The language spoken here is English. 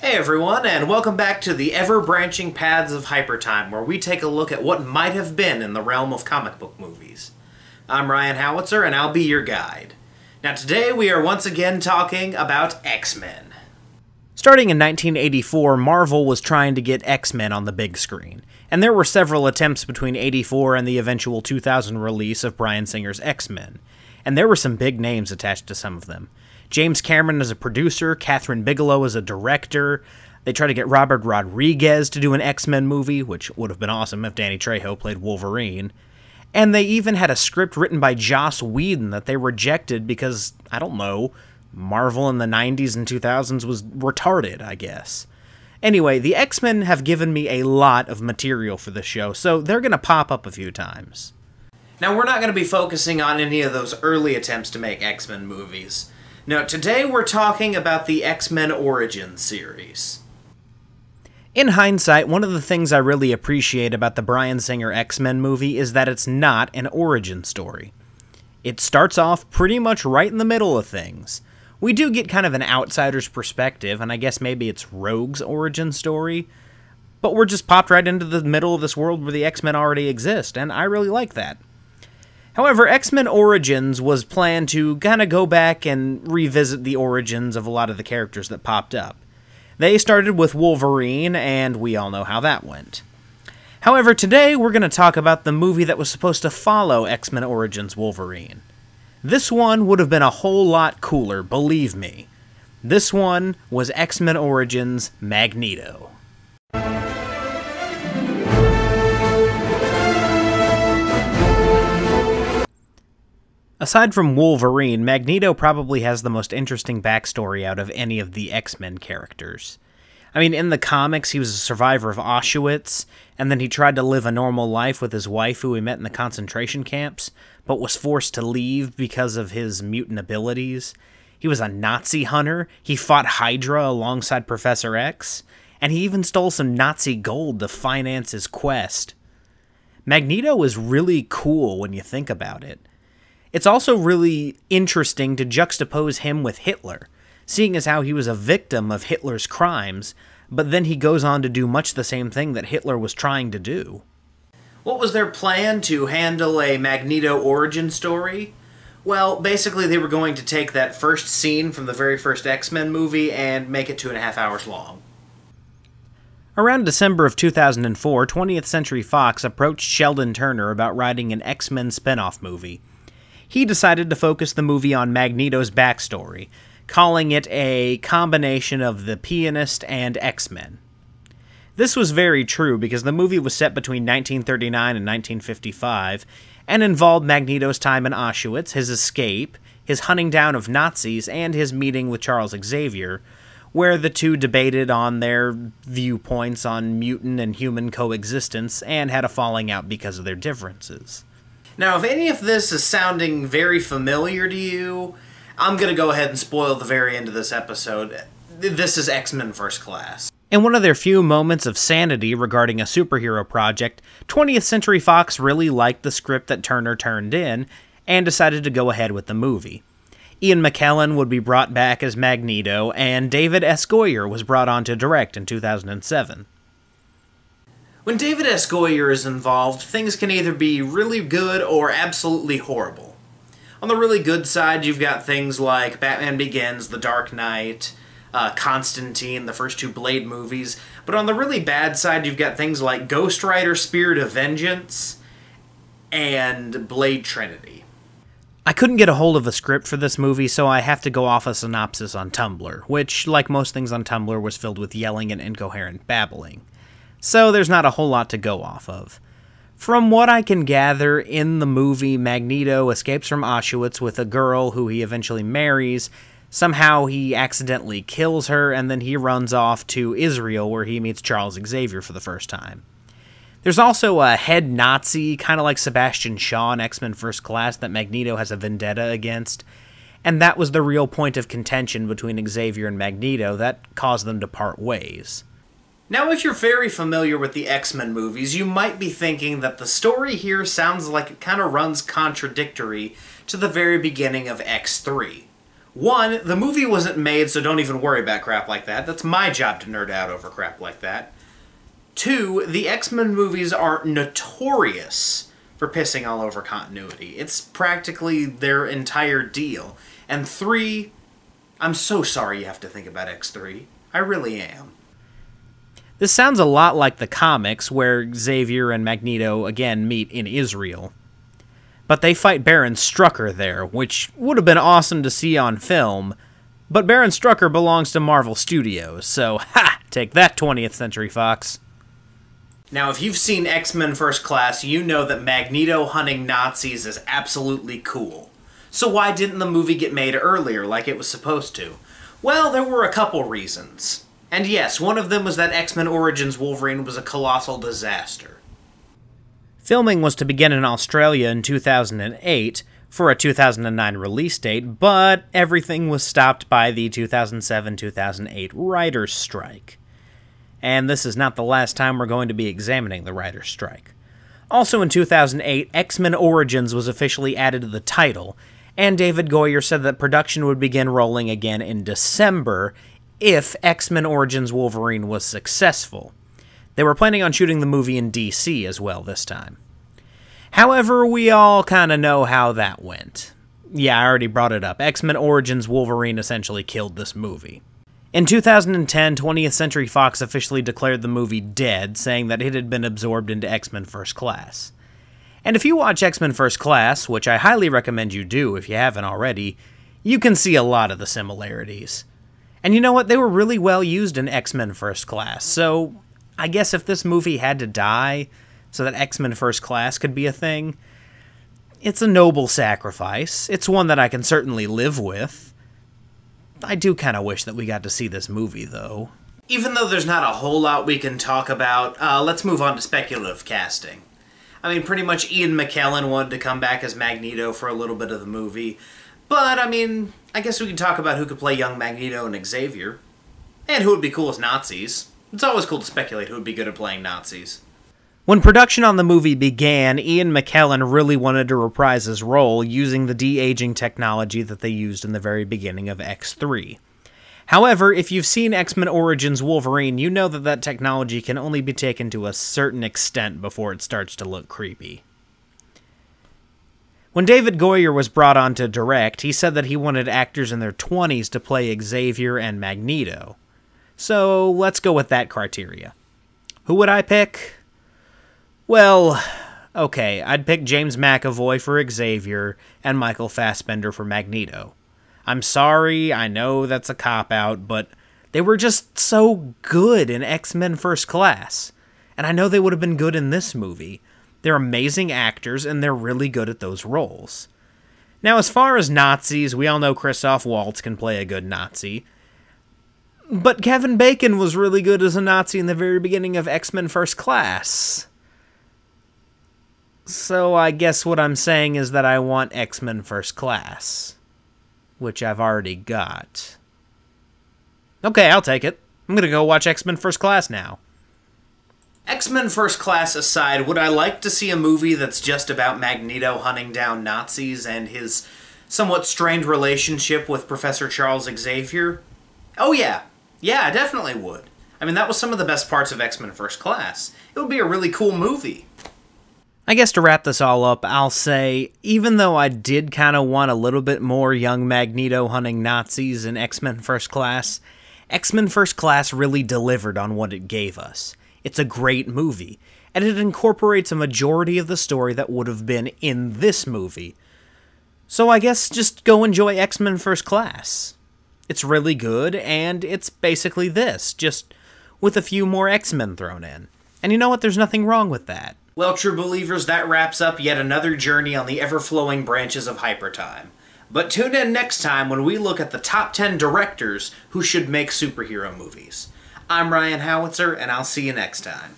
Hey everyone, and welcome back to the ever-branching paths of Hypertime, where we take a look at what might have been in the realm of comic book movies. I'm Ryan Howitzer, and I'll be your guide. Now today we are once again talking about X-Men. Starting in 1984, Marvel was trying to get X-Men on the big screen, and there were several attempts between '84 and the eventual 2000 release of Bryan Singer's X-Men, and there were some big names attached to some of them. James Cameron as a producer, Catherine Bigelow as a director. They tried to get Robert Rodriguez to do an X-Men movie, which would have been awesome if Danny Trejo played Wolverine. And they even had a script written by Joss Whedon that they rejected because, I don't know, Marvel in the 90s and 2000s was retarded, I guess. Anyway, the X-Men have given me a lot of material for the show, so they're going to pop up a few times. Now, we're not going to be focusing on any of those early attempts to make X-Men movies. No, today we're talking about the XMen Origins series. In hindsight, one of the things I really appreciate about the Bryan Singer X-Men movie is that it's not an origin story. It starts off pretty much right in the middle of things. We do get kind of an outsider's perspective, and I guess maybe it's Rogue's origin story, but we're just popped right into the middle of this world where the X-Men already exist, and I really like that. However, X-Men Origins was planned to kind of go back and revisit the origins of a lot of the characters that popped up. They started with Wolverine, and we all know how that went. However, today we're going to talk about the movie that was supposed to follow X-Men Origins Wolverine. This one would have been a whole lot cooler, believe me. This one was X-Men Origins Magneto. Aside from Wolverine, Magneto probably has the most interesting backstory out of any of the X-Men characters. I mean, in the comics, he was a survivor of Auschwitz, and then he tried to live a normal life with his wife who he met in the concentration camps, but was forced to leave because of his mutant abilities. He was a Nazi hunter, he fought Hydra alongside Professor X, and he even stole some Nazi gold to finance his quest. Magneto is really cool when you think about it. It's also really interesting to juxtapose him with Hitler, seeing as how he was a victim of Hitler's crimes, but then he goes on to do much the same thing that Hitler was trying to do. What was their plan to handle a Magneto origin story? Well, basically they were going to take that first scene from the very first X-Men movie and make it 2.5 hours long. Around December of 2004, 20th Century Fox approached Sheldon Turner about writing an X-Men spin-off movie. He decided to focus the movie on Magneto's backstory, calling it a combination of the Pianist and X-Men. This was very true because the movie was set between 1939 and 1955, and involved Magneto's time in Auschwitz, his escape, his hunting down of Nazis, and his meeting with Charles Xavier, where the two debated on their viewpoints on mutant and human coexistence and had a falling out because of their differences. Now, if any of this is sounding very familiar to you, I'm going to go ahead and spoil the very end of this episode. This is X-Men First Class. In one of their few moments of sanity regarding a superhero project, 20th Century Fox really liked the script that Turner turned in, and decided to go ahead with the movie. Ian McKellen would be brought back as Magneto, and David S Goyer was brought on to direct in 2007. When David S Goyer is involved, things can either be really good or absolutely horrible. On the really good side, you've got things like Batman Begins, The Dark Knight, Constantine, the first two Blade movies, but on the really bad side, you've got things like Ghost Rider, Spirit of Vengeance, and Blade Trinity. I couldn't get a hold of a script for this movie, so I have to go off a synopsis on Tumblr, which, like most things on Tumblr, was filled with yelling and incoherent babbling. So there's not a whole lot to go off of. From what I can gather, in the movie, Magneto escapes from Auschwitz with a girl who he eventually marries. Somehow he accidentally kills her, and then he runs off to Israel where he meets Charles Xavier for the first time. There's also a head Nazi, kind of like Sebastian Shaw in X-Men First Class, that Magneto has a vendetta against, and that was the real point of contention between Xavier and Magneto that caused them to part ways. Now, if you're very familiar with the X-Men movies, you might be thinking that the story here sounds like it kind of runs contradictory to the very beginning of X3. One, the movie wasn't made, so don't even worry about crap like that. That's my job to nerd out over crap like that. Two, the X-Men movies are notorious for pissing all over continuity. It's practically their entire deal. And three, I'm so sorry you have to think about X3. I really am. This sounds a lot like the comics, where Xavier and Magneto again meet in Israel. But they fight Baron Strucker there, which would have been awesome to see on film, but Baron Strucker belongs to Marvel Studios, so ha! Take that, 20th Century Fox. Now, if you've seen X-Men First Class, you know that Magneto hunting Nazis is absolutely cool. So why didn't the movie get made earlier like it was supposed to? Well, there were a couple reasons. And yes, one of them was that X-Men Origins Wolverine was a colossal disaster. Filming was to begin in Australia in 2008 for a 2009 release date, but everything was stopped by the 2007-2008 writers' strike. And this is not the last time we're going to be examining the writers' strike. Also in 2008, X-Men Origins was officially added to the title, and David Goyer said that production would begin rolling again in December if X-Men Origins Wolverine was successful. They were planning on shooting the movie in DC as well this time. However, we all kind of know how that went. Yeah, I already brought it up. X-Men Origins Wolverine essentially killed this movie. In 2010, 20th Century Fox officially declared the movie dead, saying that it had been absorbed into X-Men First Class. And if you watch X-Men First Class, which I highly recommend you do if you haven't already, you can see a lot of the similarities. And you know what? They were really well used in X-Men First Class, so I guess if this movie had to die so that X-Men First Class could be a thing, it's a noble sacrifice. It's one that I can certainly live with. I do kind of wish that we got to see this movie, though. Even though there's not a whole lot we can talk about, let's move on to speculative casting. I mean, pretty much Ian McKellen wanted to come back as Magneto for a little bit of the movie. But, I mean, I guess we can talk about who could play young Magneto and Xavier. And who would be cool as Nazis. It's always cool to speculate who would be good at playing Nazis. When production on the movie began, Ian McKellen really wanted to reprise his role using the de-aging technology that they used in the very beginning of X3. However, if you've seen X-Men Origins Wolverine, you know that that technology can only be taken to a certain extent before it starts to look creepy. When David Goyer was brought on to direct, he said that he wanted actors in their 20s to play Xavier and Magneto. So, let's go with that criteria. Who would I pick? Well, okay, I'd pick James McAvoy for Xavier and Michael Fassbender for Magneto. I'm sorry, I know that's a cop-out, but they were just so good in X-Men First Class. And I know they would have been good in this movie. They're amazing actors, and they're really good at those roles. Now, as far as Nazis, we all know Christoph Waltz can play a good Nazi. But Kevin Bacon was really good as a Nazi in the very beginning of X-Men First Class. So I guess what I'm saying is that I want X-Men First Class, which I've already got. Okay, I'll take it. I'm gonna go watch X-Men First Class now. X-Men First Class aside, would I like to see a movie that's just about Magneto hunting down Nazis and his somewhat strained relationship with Professor Charles Xavier? Oh yeah. Yeah, I definitely would. I mean, that was some of the best parts of X-Men First Class. It would be a really cool movie. I guess to wrap this all up, I'll say, even though I did kind of want a little bit more young Magneto hunting Nazis in X-Men First Class, X-Men First Class really delivered on what it gave us. It's a great movie, and it incorporates a majority of the story that would have been in this movie. So I guess just go enjoy X-Men First Class. It's really good, and it's basically this, just with a few more X-Men thrown in. And you know what? There's nothing wrong with that. Well, true believers, that wraps up yet another journey on the ever-flowing branches of Hypertime. But tune in next time when we look at the top 10 directors who should make superhero movies. I'm Ryan Howitzer, and I'll see you next time.